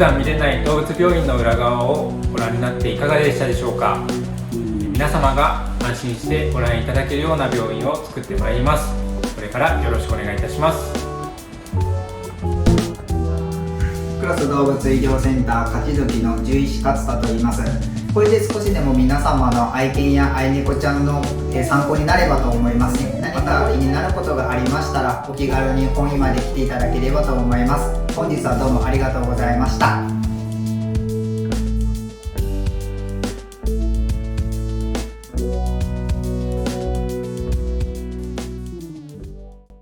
段見れない動物病院の裏側をご覧になっていかがでしたでしょうか。皆様が安心してご覧いただけるような病院を作ってまいります。これからよろしくお願いいたします。クロス動物医療センター勝どきの獣医師勝田と言います。これで少しでも皆様の愛犬や愛猫ちゃんの参考になればと思います。何か気になることがありましたらお気軽に本院まで来ていただければと思います。本日はどうもありがとうございました。